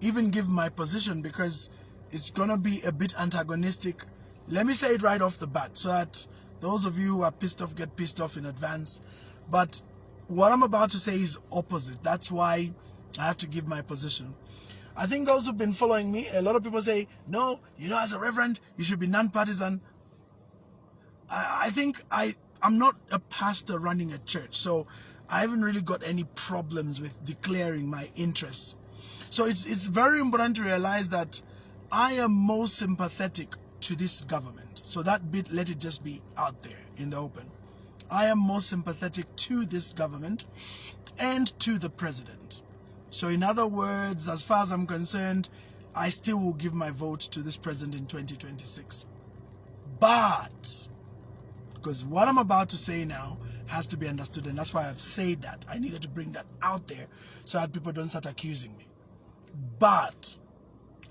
even give my position because it's going to be a bit antagonistic. Let me say it right off the bat so that those of you who are pissed off get pissed off in advance. But what I'm about to say is opposite. That's why I have to give my position. I think those who've been following me, a lot of people say, no, you know, as a reverend, you should be non-partisan. I think I'm not a pastor running a church, so I haven't really got any problems with declaring my interests. So it's very important to realize that I am most sympathetic to this government. So that bit, let it just be out there in the open. I am most sympathetic to this government and to the president. So in other words, as far as I'm concerned, I still will give my vote to this president in 2026. But, because what I'm about to say now has to be understood, and that's why I've said that. I needed to bring that out there so that people don't start accusing me. But,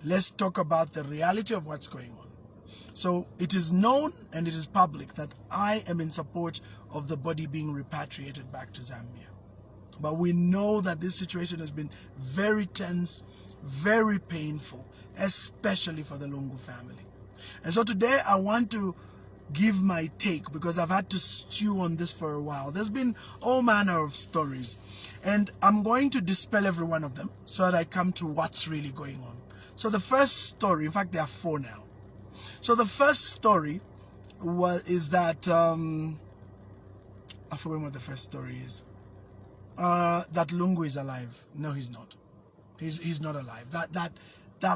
let's talk about the reality of what's going on. So, it is known and it is public that I am in support of the body being repatriated back to Zambia. But we know that this situation has been very tense, very painful, especially for the Lungu family. And so today I want to give my take because I've had to stew on this for a while. There's been all manner of stories and I'm going to dispel every one of them so that I come to what's really going on. So the first story, in fact there are 4 now. So the first story is that, I forgot what the first story is. That Lungu is alive. No, he's not. He's not alive. That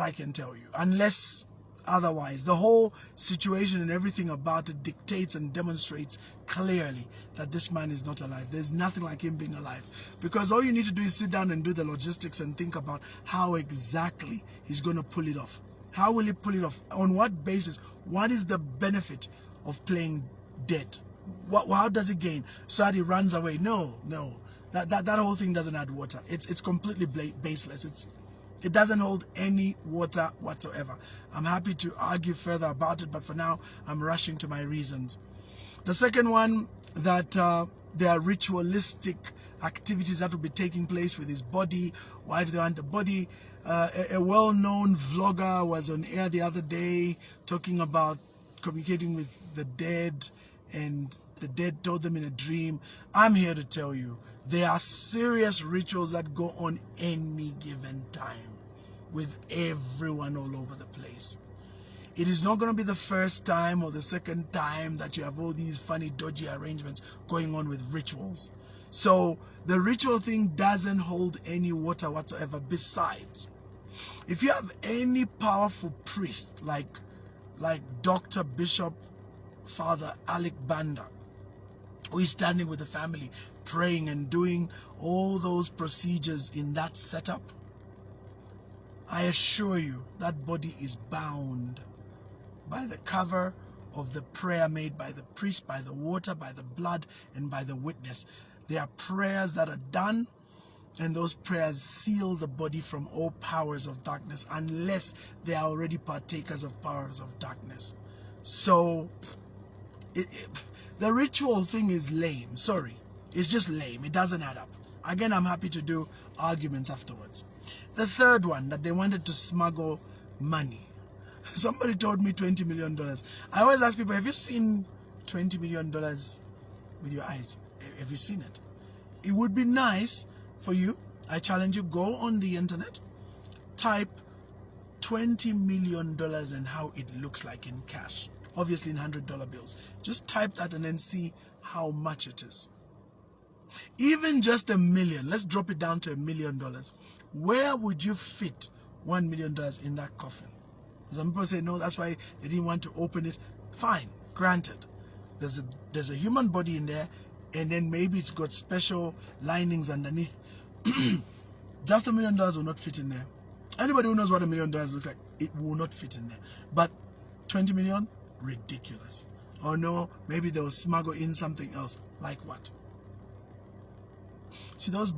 I can tell you. Unless otherwise, the whole situation and everything about it dictates and demonstrates clearly that this man is not alive. There's nothing like him being alive. Because all you need to do is sit down and do the logistics and think about how exactly he's going to pull it off. How will he pull it off? On what basis? What is the benefit of playing dead? How does he gain? So that he runs away? No. That whole thing doesn't add water. It's completely baseless. It doesn't hold any water whatsoever. I'm happy to argue further about it, but for now, I'm rushing to my reasons. The second one, that there are ritualistic activities that will be taking place with his body. Why do they want the body? A well-known vlogger was on air the other day talking about communicating with the dead, and the dead told them in a dream. I'm here to tell you, there are serious rituals that go on any given time with everyone all over the place. It is not going to be the first time or the second time that you have all these funny, dodgy arrangements going on with rituals. So the ritual thing doesn't hold any water whatsoever. Besides, if you have any powerful priest like Dr. Bishop Father Alec Banda, who is standing with the family, praying and doing all those procedures in that setup, I assure you that body is bound by the cover of the prayer made by the priest, by the water, by the blood, and by the witness. There are prayers that are done, and those prayers seal the body from all powers of darkness, unless they are already partakers of powers of darkness. So, the ritual thing is lame. Sorry. It's just lame. It doesn't add up. Again, I'm happy to do arguments afterwards. The third one, that they wanted to smuggle money. Somebody told me $20 million. I always ask people, have you seen $20 million with your eyes? Have you seen it? It would be nice for you. I challenge you, go on the internet, type $20 million and how it looks like in cash. Obviously in $100 bills. Just type that and then see how much it is. Even just $1 million, let's drop it down to $1 million. Where would you fit $1 million in that coffin? Some people say, no, that's why they didn't want to open it. Fine, granted. There's a human body in there, and then maybe it's got special linings underneath. Just $1 million will not fit in there. Anybody who knows what $1 million looks like, it will not fit in there. But 20 million? Ridiculous. Or no, maybe they will smuggle in something else. Like what? See, those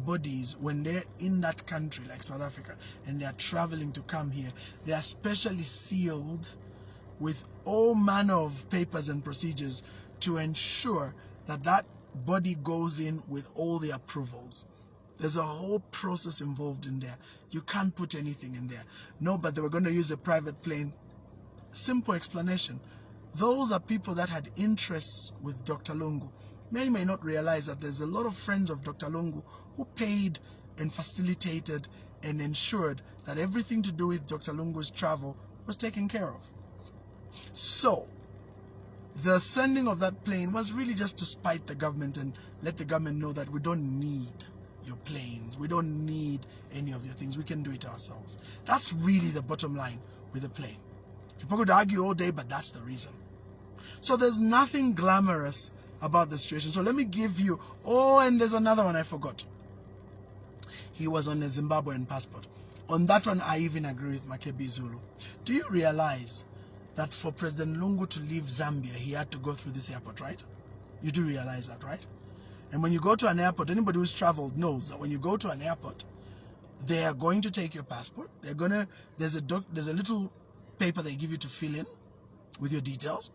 bodies, when they're in that country like South Africa and they are traveling to come here, they are specially sealed with all manner of papers and procedures to ensure that that body goes in with all the approvals. There's a whole process involved in there. You can't put anything in there. No, but they were going to use a private plane. Simple explanation. Those are people that had interests with Dr. Lungu. Many may not realize that there's a lot of friends of Dr. Lungu who paid and facilitated and ensured that everything to do with Dr. Lungu's travel was taken care of. So, the sending of that plane was really just to spite the government and let the government know that we don't need your planes. We don't need any of your things. We can do it ourselves. That's really the bottom line with the plane. People could argue all day, but that's the reason. So there's nothing glamorous about the situation. So let me give you, and there's another one I forgot. He was on a Zimbabwean passport. On that one, I even agree with Makebi Zulu. Do you realize that for President Lungu to leave Zambia, he had to go through this airport, right? You do realize that, right? And when you go to an airport, anybody who's traveled knows that when you go to an airport, they are going to take your passport. There's a little paper they give you to fill in with your details,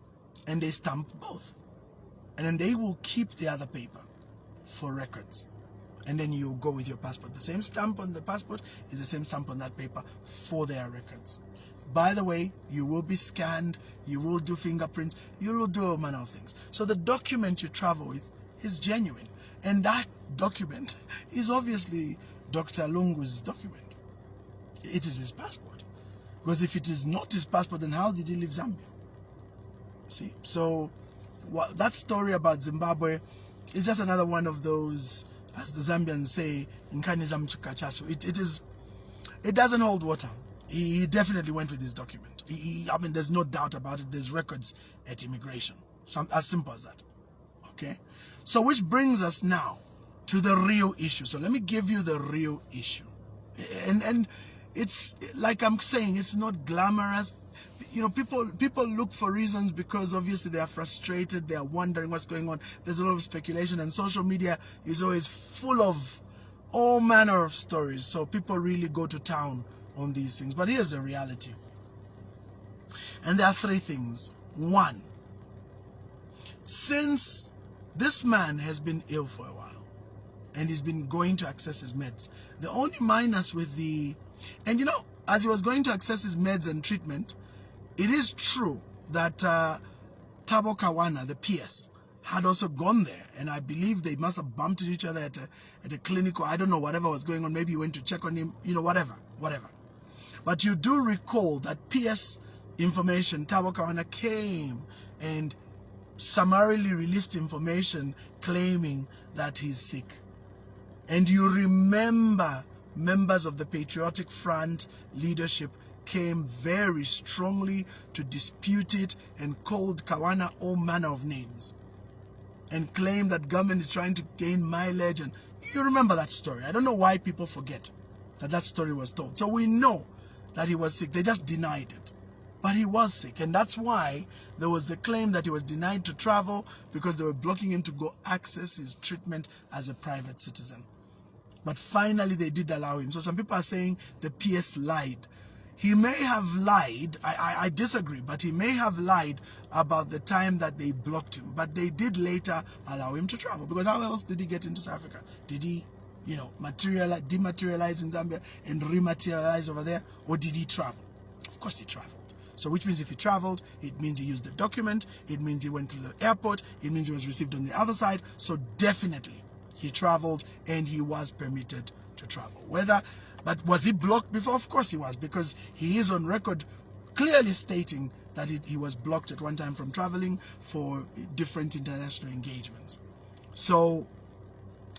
and they stamp both. And then they will keep the other paper for records. And then you go with your passport. The same stamp on the passport is the same stamp on that paper for their records. By the way, you will be scanned, you will do fingerprints, you will do all manner of things. So the document you travel with is genuine. And that document is obviously Dr. Lungu's document. It is his passport. Because if it is not his passport, then how did he leave Zambia? See? So that story about Zimbabwe is just another one of those, as the Zambians say, it doesn't hold water. He definitely went with his document. I mean, there's no doubt about it. There's records at immigration. As simple as that. Okay? So which brings us now to the real issue. So let me give you the real issue. And it's like I'm saying, it's not glamorous. You know, people look for reasons because obviously they are frustrated. They are wondering what's going on. There's a lot of speculation, and social media is always full of all manner of stories. So people really go to town on these things. But here's the reality. And there are three things. One, since this man has been ill for a while and he's been going to access his meds, the only minus with and you know, as he was going to access his meds and treatment, it is true that Thabo Kawana, the PS, had also gone there, and I believe they must have bumped into each other at a clinic, or I don't know, whatever was going on. Maybe he went to check on him, you know, whatever. But you do recall that PS information, Thabo Kawana came and summarily released information claiming that he's sick. And you remember members of the Patriotic Front leadership came very strongly to dispute it and called Kawana all manner of names and claimed that government is trying to gain mileage. And you remember that story. I don't know why people forget that story was told. So we know that he was sick. They just denied it. But he was sick, and that's why there was the claim that he was denied to travel because they were blocking him to go access his treatment as a private citizen. But finally they did allow him. So some people are saying the PS lied. He may have lied, I disagree, but he may have lied about the time that they blocked him. But they did later allow him to travel, because how else did he get into South Africa? Did he, you know, dematerialize in Zambia and rematerialize over there? Or did he travel? Of course he traveled. So which means if he traveled, it means he used the document, it means he went through the airport, it means he was received on the other side. So definitely he traveled and he was permitted to travel. But was he blocked before? Of course he was, because he is on record clearly stating that he was blocked at one time from traveling for different international engagements. So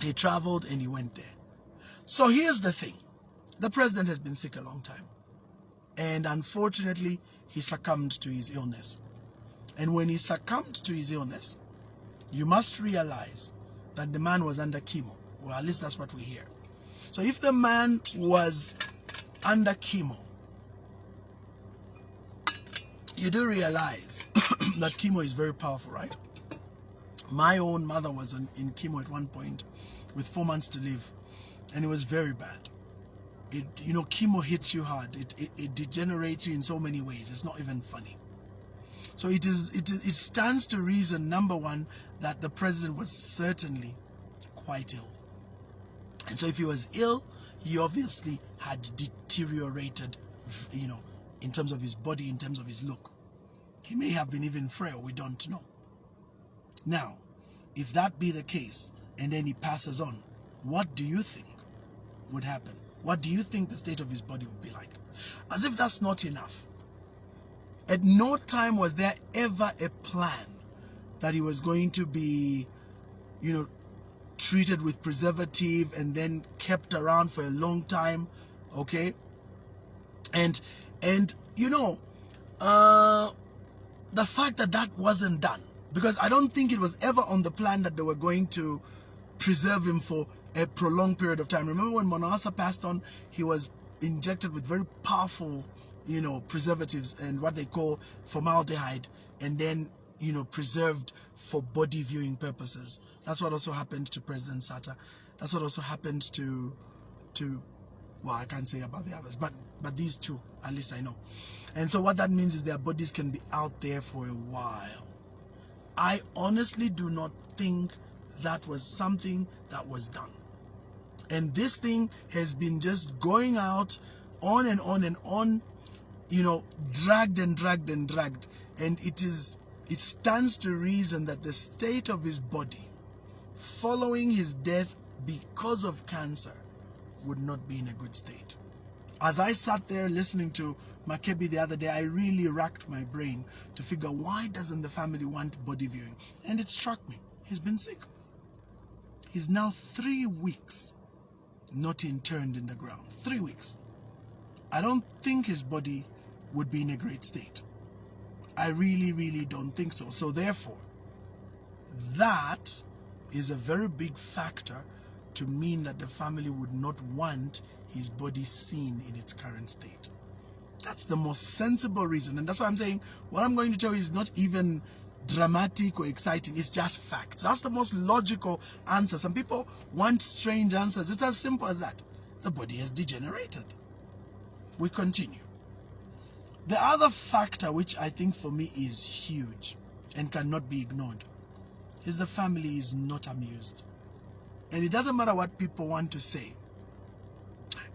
he traveled and he went there. So here's the thing. The president has been sick a long time. And unfortunately, he succumbed to his illness. And when he succumbed to his illness, you must realize that the man was under chemo. Well, at least that's what we hear. So if the man was under chemo, you do realize that chemo is very powerful, right? My own mother was in chemo at one point with 4 months to live, and it was very bad. You know, chemo hits you hard. It degenerates you in so many ways. It's not even funny. So it stands to reason, number one, that the president was certainly quite ill. And so if he was ill, he obviously had deteriorated, in terms of his body, in terms of his look. He may have been even frail, we don't know. Now, if that be the case, and then he passes on, what do you think would happen? What do you think the state of his body would be like? As if that's not enough. At no time was there ever a plan that he was going to be, treated with preservative and then kept around for a long time, okay? And the fact that that wasn't done, because I don't think it was ever on the plan that they were going to preserve him for a prolonged period of time. Remember when Mwambazi passed on, he was injected with very powerful, preservatives and what they call formaldehyde, and then, preserved for body viewing purposes. That's what also happened to President Sata. That's what also happened to well, I can't say about the others, but these two, at least I know. And so what that means is their bodies can be out there for a while. I honestly do not think that was something that was done. And this thing has been just going out on and on and on, dragged and dragged and dragged. And it stands to reason that the state of his body following his death because of cancer would not be in a good state. As I sat there listening to Makebi the other day, I really racked my brain to figure, why doesn't the family want body viewing? And it struck me. He's been sick. He's now 3 weeks not interned in the ground. 3 weeks. I don't think his body would be in a great state. I really, really don't think so. So therefore, that is a very big factor to mean that the family would not want his body seen in its current state. That's the most sensible reason. And that's why I'm saying what I'm going to tell you is not even dramatic or exciting. It's just facts. That's the most logical answer. Some people want strange answers. It's as simple as that. The body has degenerated. We continue. The other factor which I think for me is huge and cannot be ignored is the family is not amused. And it doesn't matter what people want to say.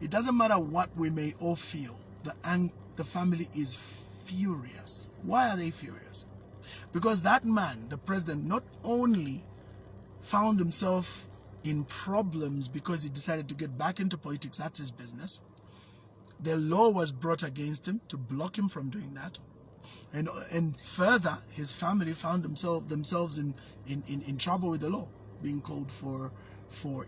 It doesn't matter what we may all feel. The family is furious. Why are they furious? Because that man, the president, not only found himself in problems because he decided to get back into politics, that's his business. The law was brought against him to block him from doing that. And further, his family found themselves in trouble with the law, being called for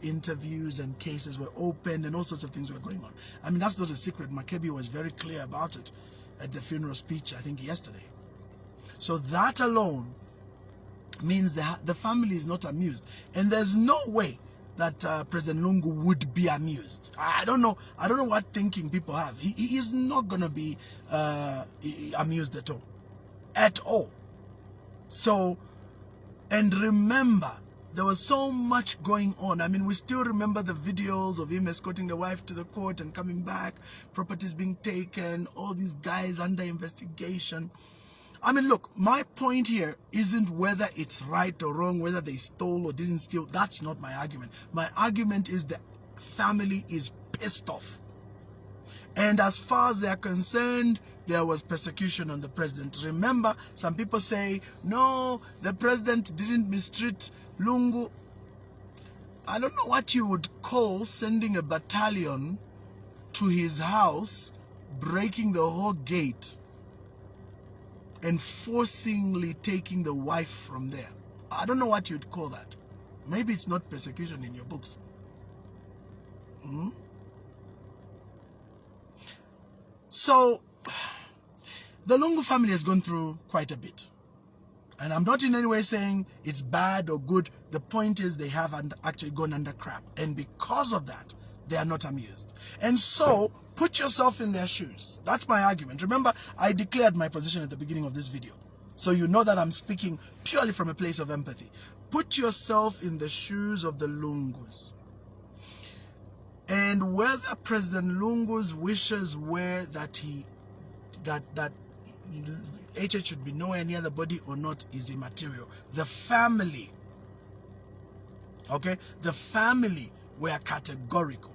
interviews, and cases were opened and all sorts of things were going on. I mean, that's not a secret. Makebi was very clear about it at the funeral speech, I think yesterday. So that alone means that the family is not amused. And there's no way that President Lungu would be amused. I don't know what thinking people have. He is not going to be amused at all. At all. So, and remember, there was so much going on. I mean, we still remember the videos of him escorting the wife to the court and coming back, properties being taken, all these guys under investigation. I mean, look, my point here isn't whether it's right or wrong, whether they stole or didn't steal. That's not my argument. My argument is the family is pissed off. And as far as they are concerned, there was persecution on the president. Remember, some people say, no, the president didn't mistreat Lungu. I don't know what you would call sending a battalion to his house, breaking the whole gate, and forcibly taking the wife from there. I don't know what you'd call that. Maybe it's not persecution in your books. So, the Lungu family has gone through quite a bit. And I'm not in any way saying it's bad or good. The point is they have actually gone under crap. And because of that, they are not amused. And so, put yourself in their shoes. That's my argument. Remember, I declared my position at the beginning of this video. So you know that I'm speaking purely from a place of empathy. Put yourself in the shoes of the Lungus. And whether President Lungu's wishes were that that HH should be nowhere near the body or not is immaterial. The family, okay, the family were categorical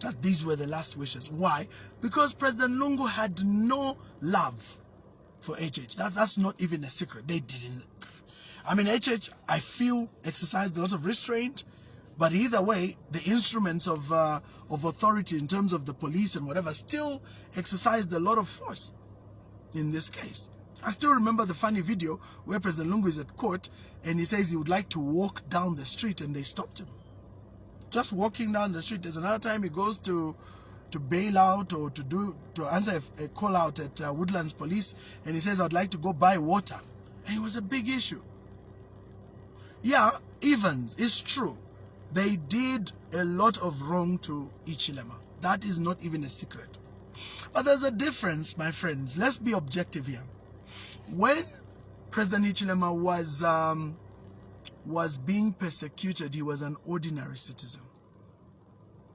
that these were the last wishes. Why? Because President Lungu had no love for HH. That's not even a secret. They didn't. I mean, HH, I feel, exercised a lot of restraint, but either way, the instruments of authority in terms of the police and whatever still exercised a lot of force in this case. I still remember the funny video where President Lungu is at court and he says he would like to walk down the street and they stopped him. Just walking down the street. There's another time he goes to bail out or to answer a call out at Woodlands Police, and he says, I'd like to go buy water. And it was a big issue. Yeah, Evans, it's true. They did a lot of wrong to Ichilema. That is not even a secret. But there's a difference, my friends. Let's be objective here. When President Ichilema was being persecuted, he was an ordinary citizen.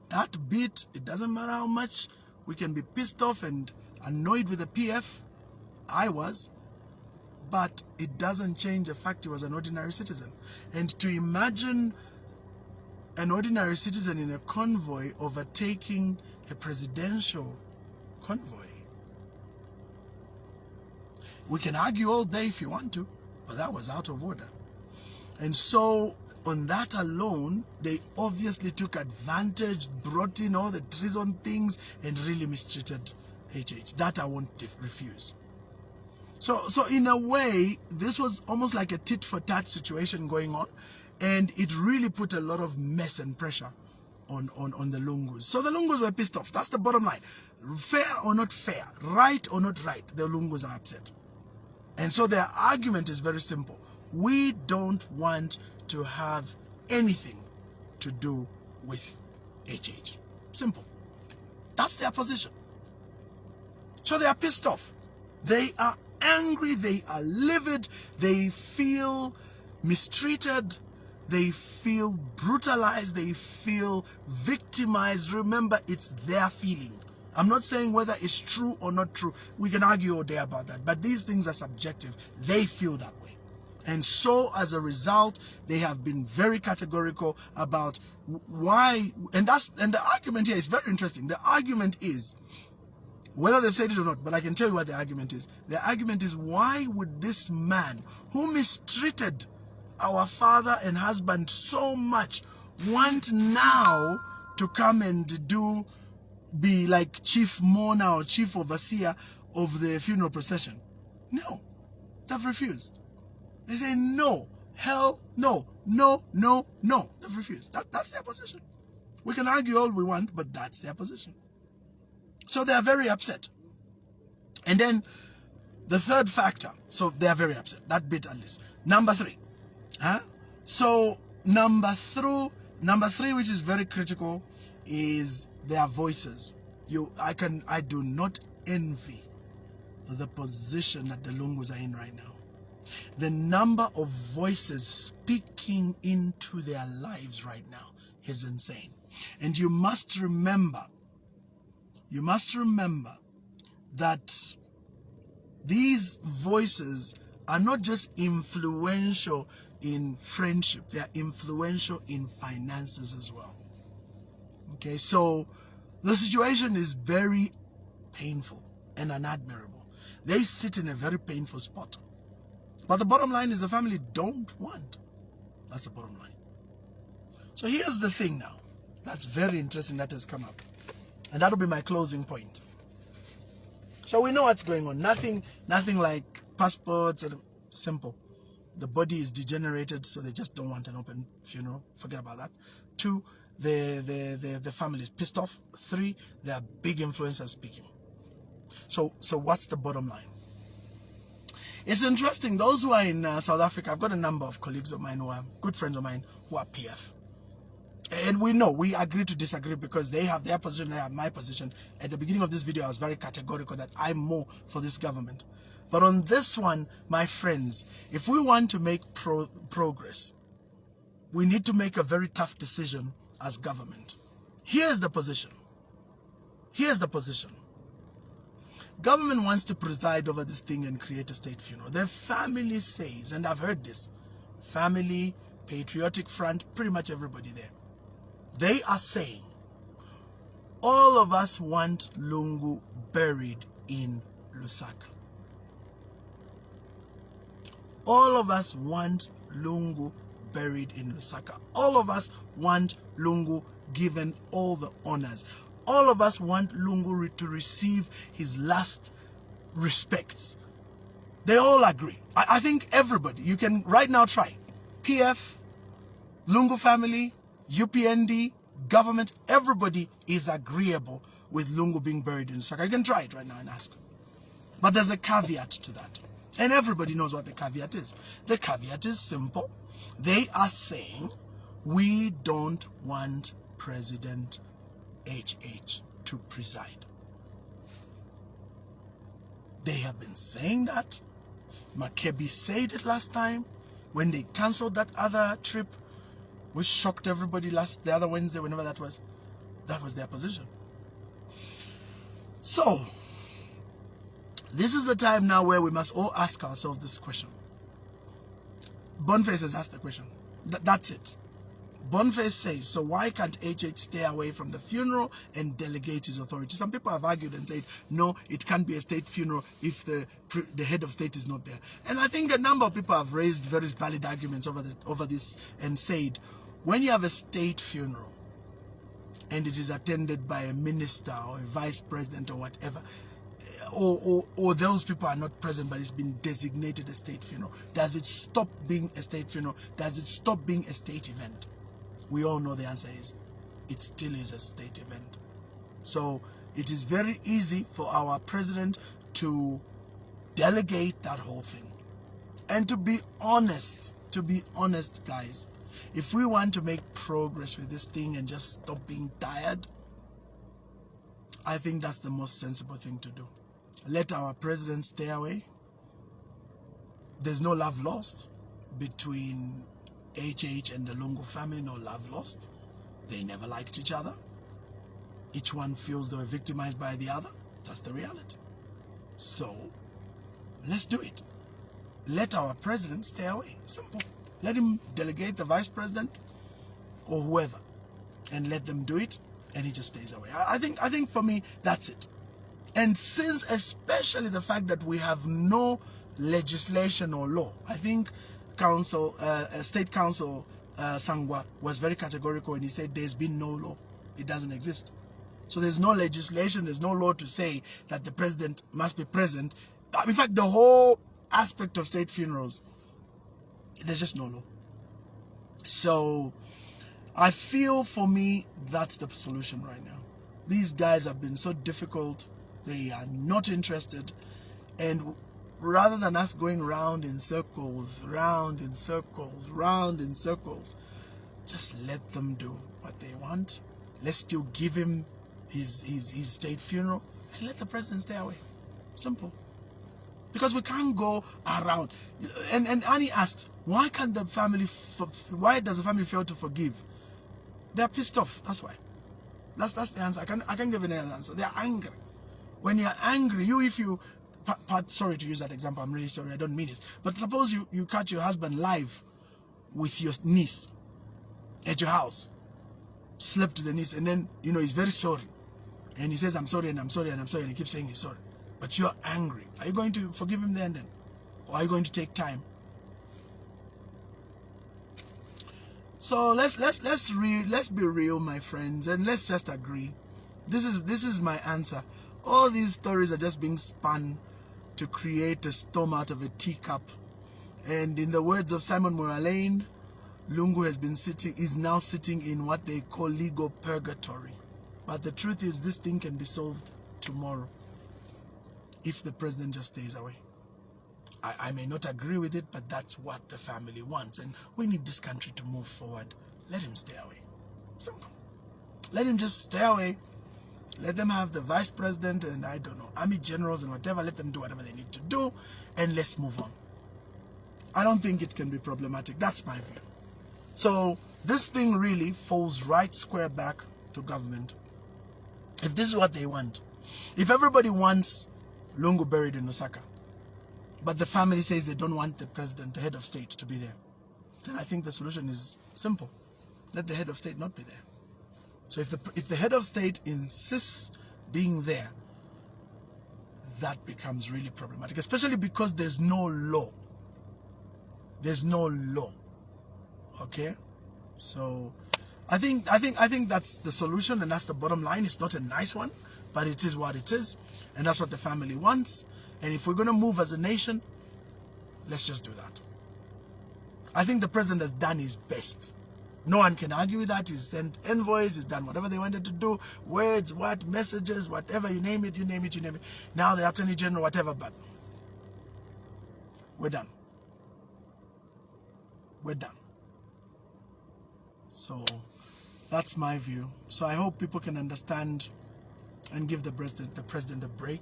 That bit, it doesn't matter how much we can be pissed off and annoyed with the PF. I was. But it doesn't change the fact he was an ordinary citizen. And to imagine an ordinary citizen in a convoy overtaking a presidential convoy. We can argue all day if you want to, but that was out of order. And so, on that alone, they obviously took advantage, brought in all the treason things, and really mistreated HH. That I won't refuse. So in a way, this was almost like a tit-for-tat situation going on, and it really put a lot of mess and pressure on the Lungus. So the Lungus were pissed off. That's the bottom line. Fair or not fair, right or not right, the Lungus are upset. And so their argument is very simple. We don't want to have anything to do with HH. Simple. That's their position. So they are pissed off. They are angry. They are livid. They feel mistreated. They feel brutalized. They feel victimized. Remember, it's their feeling. I'm not saying whether it's true or not true. We can argue all day about that. But these things are subjective. They feel that way. And so, as a result, they have been very categorical about why. And the argument here is very interesting. The argument is, whether they've said it or not, but I can tell you what the argument is. The argument is, why would this man who mistreated our father and husband so much want now to come and be like chief mourner or chief overseer of the funeral procession? No, they've refused. They say no, hell no, no, no, no. They've refused. That's their position. We can argue all we want, but that's their position. So they are very upset. And then the third factor, so they are very upset. That bit at least. Number three. So number three, which is very critical, is their voices. I do not envy the position that the Lungus are in right now. The number of voices speaking into their lives right now is insane. And you must remember that these voices are not just influential in friendship, they are influential in finances as well. Okay, so the situation is very painful and unadmirable. They sit in a very painful spot. But the bottom line is the family don't want. That's the bottom line. So here's the thing now. That's very interesting that has come up. And that'll be my closing point. So we know what's going on. Nothing like passports. And simple. The body is degenerated, so they just don't want an open funeral. Forget about that. 2, the family is pissed off. 3, there are big influencers speaking. So what's the bottom line? It's interesting. Those who are in South Africa, I've got a number of colleagues of mine who are good friends of mine who are PF. And we agree to disagree because they have their position, I have my position. At the beginning of this video, I was very categorical that I'm more for this government. But on this one, my friends, if we want to make progress, we need to make a very tough decision as government. Here's the position. Here's the position. Government wants to preside over this thing and create a state funeral. The family says, and I've heard this, family, patriotic front, pretty much everybody there. They are saying, all of us want Lungu buried in Lusaka. All of us want Lungu buried in Lusaka. All of us want Lungu given all the honors. All of us want Lungu to receive his last respects. They all agree. I think everybody, you can right now try. PF, Lungu family, UPND, government, everybody is agreeable with Lungu being buried in Lusaka. You can try it right now and ask. But there's a caveat to that. And everybody knows what the caveat is. The caveat is simple. They are saying, we don't want President HH to preside. They have been saying that. Makebi said it last time when they cancelled that other trip, which shocked everybody the other Wednesday, whenever that was. That was their position. So, this is the time now where we must all ask ourselves this question. Boniface has asked the question. That's it. Boniface says, so why can't HH stay away from the funeral and delegate his authority? Some people have argued and said, no, it can't be a state funeral if the head of state is not there. And I think a number of people have raised very valid arguments over this and said, when you have a state funeral and it is attended by a minister or a vice president or whatever, or those people are not present but it's been designated a state funeral, does it stop being a state funeral? Does it stop being a state event? We all know the answer is, it still is a state event. So it is very easy for our president to delegate that whole thing. And to be honest, guys, if we want to make progress with this thing and just stop being tired, I think that's the most sensible thing to do. Let our president stay away. There's no love lost between HH and the Lungu family, no love lost. They never liked each other. Each one feels they were victimized by the other. That's the reality. So, let's do it. Let our president stay away. Simple. Let him delegate the vice president or whoever and let them do it, and he just stays away. I think for me, that's it. And since especially the fact that we have no legislation or law, I think State Council Sangwa was very categorical when he said there's been no law. It doesn't exist. So there's no legislation, there's no law to say that the president must be present. In fact, the whole aspect of state funerals, there's just no law. So I feel for me, that's the solution right now. These guys have been so difficult. They are not interested. And rather than us going round in circles, round in circles, round in circles, just let them do what they want. Let's still give him his state funeral and let the president stay away. Simple. Because we can't go around. And Annie asks, why can't the family, why does the family fail to forgive? They're pissed off. That's why. That's the answer. I can't give any other answer. They're angry. When you're angry, sorry to use that example, I'm really sorry, I don't mean it. But suppose you catch your husband live with your niece at your house, slept with the niece, and then, he's very sorry. And he says, I'm sorry, and I'm sorry, and I'm sorry, and he keeps saying he's sorry. But you're angry. Are you going to forgive him there and then? Or are you going to take time? So let's be real, my friends, and let's just agree. This is my answer. All these stories are just being spun to create a storm out of a teacup. And in the words of Simon Moralaine, Lungu is now sitting in what they call legal purgatory. But the truth is, this thing can be solved tomorrow if the president just stays away. I may not agree with it, but that's what the family wants. And we need this country to move forward. Let him stay away. Simple. Let him just stay away. Let them have the vice president and, I don't know, army generals and whatever. Let them do whatever they need to do. And let's move on. I don't think it can be problematic. That's my view. So this thing really falls right square back to government. If this is what they want. If everybody wants Lungu buried in Lusaka, but the family says they don't want the president, the head of state, to be there, then I think the solution is simple. Let the head of state not be there. So if the head of state insists being there, that becomes really problematic, especially because there's no law. There's no law. Okay? So I think that's the solution, and that's the bottom line. It's not a nice one, but it is what it is, and that's what the family wants. And if we're going to move as a nation, let's just do that. I think the president has done his best. No one can argue with that. He's sent envoys, he's done whatever they wanted to do, words, what, messages, whatever, you name it, you name it, you name it. Now the Attorney General, whatever, but we're done. We're done. So that's my view. So I hope people can understand and give the president a break.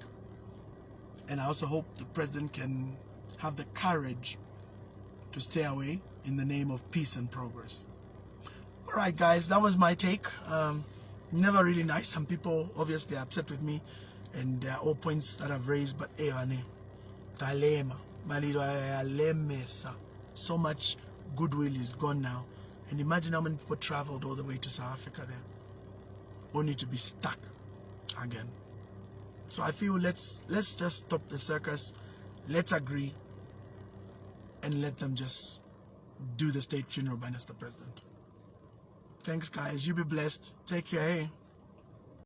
And I also hope the president can have the courage to stay away in the name of peace and progress. All right, guys, that was my take. Never really nice. Some people obviously are upset with me, and there are all points that I've raised, but so much goodwill is gone now. And imagine how many people traveled all the way to South Africa there, only to be stuck again. So I feel let's just stop the circus. Let's agree and let them just do the state funeral minus the president. Thanks, guys. You be blessed. Take care. Hey.